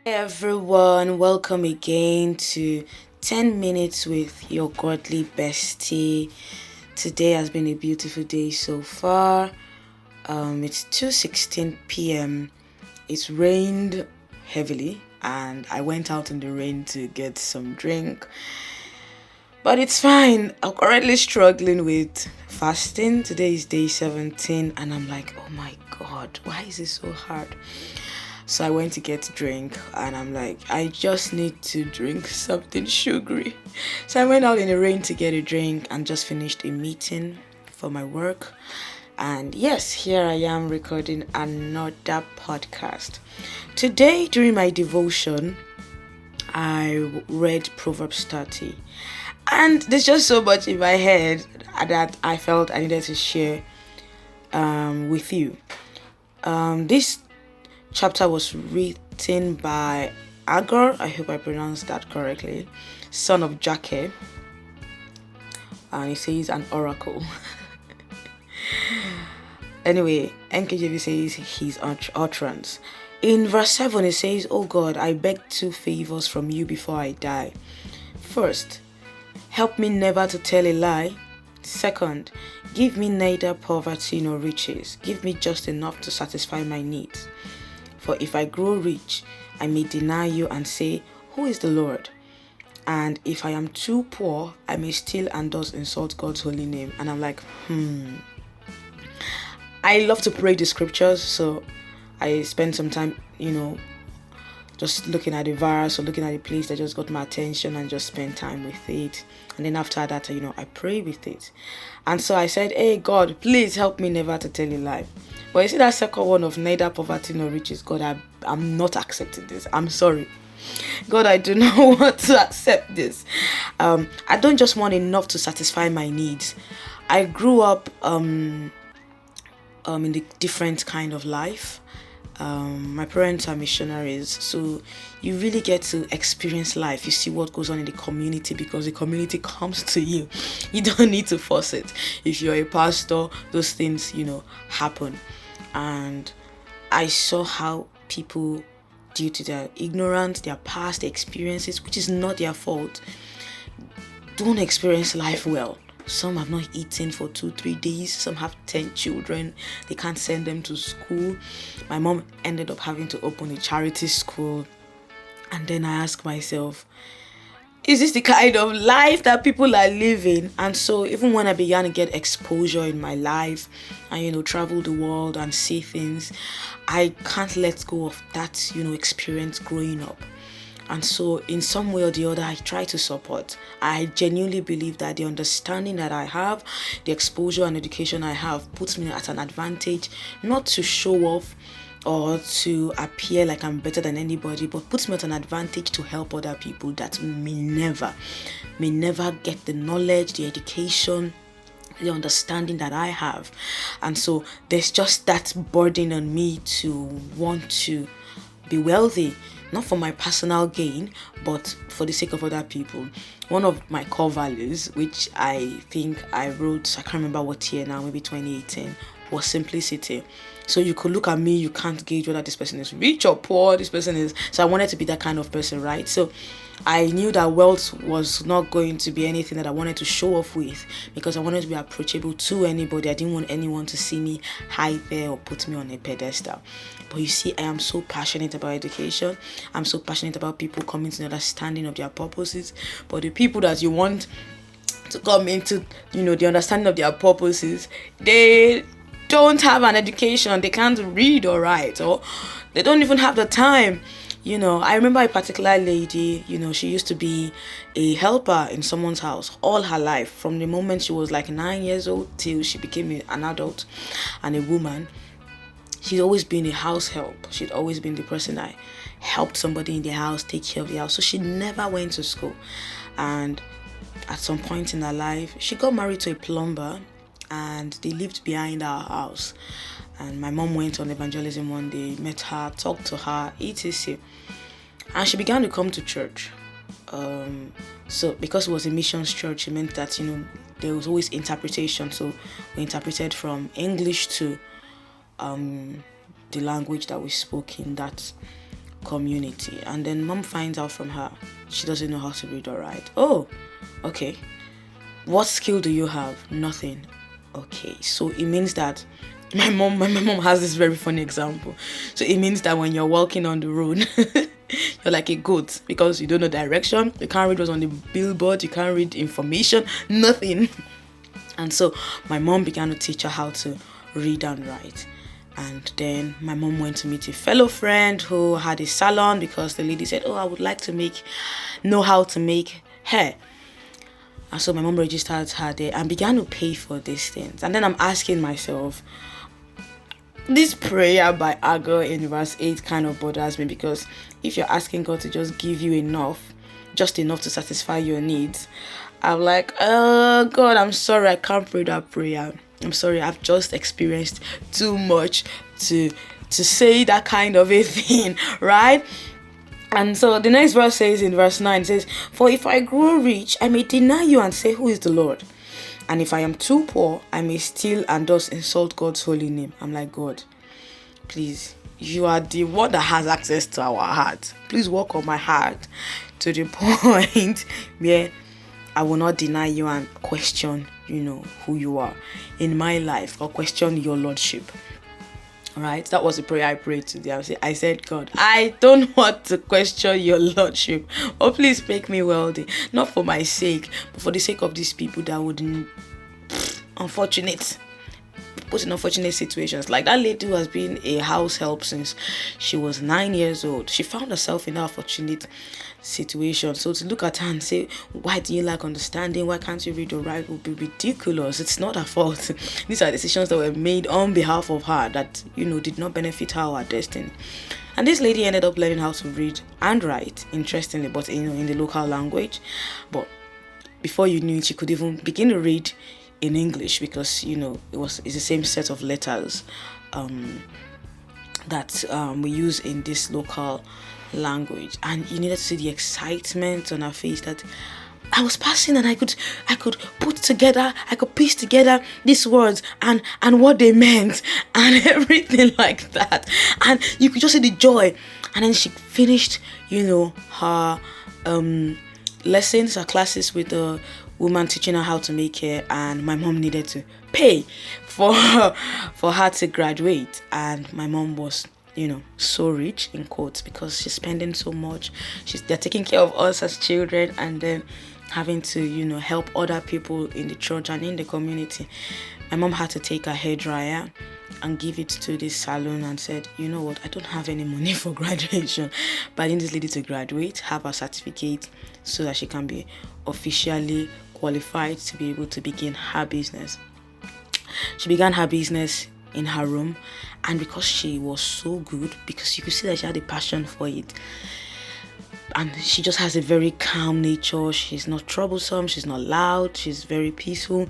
Everyone, welcome again to 10 minutes with your godly bestie. Today has been a beautiful day so far. It's 2:16 p.m. It's rained heavily and I went out in the rain to get some drink. But it's fine. I'm currently struggling with fasting. Today is day 17 and I'm like, "Oh my god, why is it so hard?" So I went to get a drink and I'm like, I just need to drink something sugary. So I went out in the rain to get a drink and just finished a meeting for my work. And yes, here I am recording another podcast. Today, during my devotion, I read Proverbs 30. And there's just so much in my head that I felt I needed to share with you. This chapter was written by Agur, I hope I pronounced that correctly, son of Jake, and he says an oracle. Anyway, NKJV says his utterance. In verse 7, it says, "Oh God, I beg two favors from you before I die. First, help me never to tell a lie. Second, give me neither poverty nor riches. Give me just enough to satisfy my needs. For if I grow rich, I may deny you and say, 'Who is the Lord?' And if I am too poor, I may still and thus insult God's holy name." And I'm like, I love to pray the scriptures, so I spend some time, just looking at the verse or looking at the place that just got my attention and just spend time with it. And then after that, I pray with it. And so I said, "Hey God, please help me never to tell a lie." But you see that second one of neither poverty nor riches, God, I'm not accepting this. I'm sorry. God, I do not want to accept this. I don't just want enough to satisfy my needs. I grew up in the different kind of life. My parents are missionaries, so you really get to experience life. You see what goes on in the community because the community comes to you. You don't need to force it. If you're a pastor, those things, happen. And I saw how people, due to their ignorance, their past experiences, which is not their fault, don't experience life well. Some have not eaten for 2-3 days. Some have 10 children. They can't send them to school. My mom ended up having to open a charity school. And then I asked myself, is this the kind of life that people are living? And so even when I began to get exposure in my life and, travel the world and see things, I can't let go of that, experience growing up. And so in some way or the other, I try to support. I genuinely believe that the understanding that I have, the exposure and education I have puts me at an advantage, not to show off or to appear like I'm better than anybody, but puts me at an advantage to help other people that may never get the knowledge, the education, the understanding that I have. And so there's just that burden on me to want to be wealthy, not for my personal gain, but for the sake of other people. One of my core values, which I think I wrote, I can't remember what year now, maybe 2018, was simplicity. So you could look at me, you can't gauge whether this person is rich or poor, this person is. So I wanted to be that kind of person, right? So I knew that wealth was not going to be anything that I wanted to show off with because I wanted to be approachable to anybody. I didn't want anyone to see me high there or put me on a pedestal. But you see, I am so passionate about education. I'm so passionate about people coming to the understanding of their purposes. But the people that you want to come into, the understanding of their purposes, they don't have an education. They can't read or write, or they don't even have the time. I remember a particular lady, she used to be a helper in someone's house all her life, from the moment she was like 9 years old till she became an adult and a woman. She'd always been a house help. She'd always been the person that helped somebody in the house, take care of the house. So she never went to school. And at some point in her life, she got married to a plumber and they lived behind our house. And my mom went on evangelism one day, met her, talked to her, etc. And she began to come to church. So because it was a missions church, it meant that, there was always interpretation. So we interpreted from English to the language that we spoke in that community. And then mom finds out from her she doesn't know how to read or write. Oh, okay. What skill do you have? Nothing. Okay, so it means that my mom has this very funny example. So it means that when you're walking on the road, you're like a goat because you don't know direction. You can't read what's on the billboard. You can't read information. Nothing. And so my mom began to teach her how to read and write. And then my mom went to meet a fellow friend who had a salon because the lady said, "Oh, I would like to know how to make hair." And so my mom registered her there and began to pay for these things. And then I'm asking myself, this prayer by Agur in verse 8 kind of bothers me, because if you're asking God to just give you just enough to satisfy your needs, I'm like, oh God, I'm sorry, I can't pray that prayer. I'm sorry, I've just experienced too much to say that kind of a thing, right? And so the next verse says in verse 9, it says, "For if I grow rich, I may deny you and say, 'Who is the Lord?' And if I am too poor, I may steal and thus insult God's holy name." I'm like, God, please, you are the one that has access to our heart. Please work on my heart to the point where I will not deny you and question, who you are in my life, or question your lordship. All right, that was the prayer I prayed today. I said, God, I don't want to question your lordship. Oh, please make me wealthy, not for my sake, but for the sake of these people that would put in unfortunate situations. Like that lady who has been a house help since she was 9 years old. She found herself in that unfortunate situation. So to look at her and say, "Why do you lack understanding? Why can't you read or write?" would be ridiculous. It's not her fault. These are decisions that were made on behalf of her that, did not benefit her or her destiny. And this lady ended up learning how to read and write, interestingly, but in the local language. But before you knew it, she could even begin to read in English, because it's the same set of letters that we use in this local language. And you needed to see the excitement on her face that I was passing, and I could piece together these words and what they meant and everything like that. And you could just see the joy. And then she finished her lessons, her classes with the woman teaching her how to make hair, and my mom needed to pay for her to graduate. And my mom was so rich in quotes, because she's spending so much. They're taking care of us as children, and then having to help other people in the church and in the community. My mom had to take a hairdryer and give it to this salon and said, "You know what, I don't have any money for graduation, but I need this lady to graduate, have her certificate, so that she can be officially qualified to be able to begin her business." She began her business in her room, and because she was so good, because you could see that she had a passion for it, and she just has a very calm nature. She's not troublesome, she's not loud, she's very peaceful.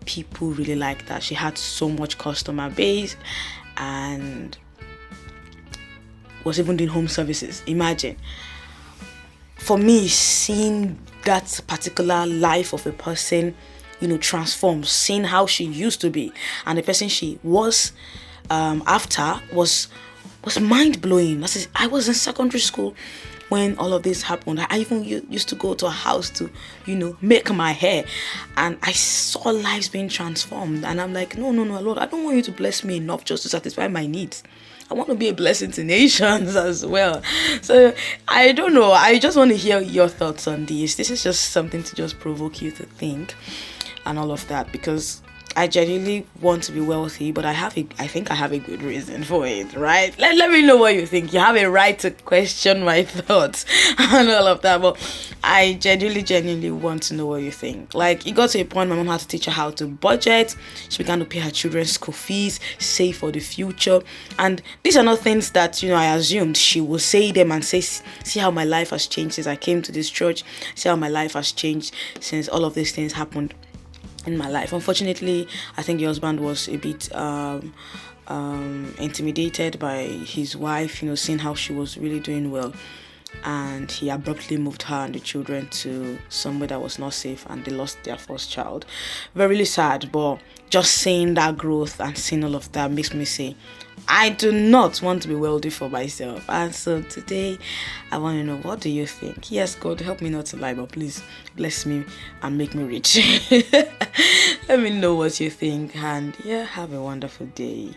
People really like that. She had so much customer base and was even doing home services. Imagine. For me, seeing that particular life of a person, transformed, seeing how she used to be and the person she was after was mind-blowing. I was in secondary school when all of this happened. I even used to go to a house to, make my hair, and I saw lives being transformed. And I'm like, no, Lord, I don't want you to bless me enough just to satisfy my needs. I want to be a blessing to nations as well. So I don't know. I just want to hear your thoughts on this. This is just something to just provoke you to think and all of that, because I genuinely want to be wealthy, but I think I have a good reason for it, right? Let me know what you think. You have a right to question my thoughts and all of that, but I genuinely want to know what you think. Like, it got to a point my mom had to teach her how to budget. She began to pay her children's school fees, save for the future. And these are not things that, I assumed she would say them and say, "See how my life has changed since I came to this church. See how my life has changed since all of these things happened in my life." Unfortunately, I think the husband was a bit intimidated by his wife, seeing how she was really doing well and he abruptly moved her and the children to somewhere that was not safe, and they lost their first child. Very really sad, but just seeing that growth and seeing all of that makes me say I do not want to be wealthy for myself. And so today I want to know, what do you think? Yes, God, help me not to lie, but please bless me and make me rich. Let me know what you think, and yeah, have a wonderful day.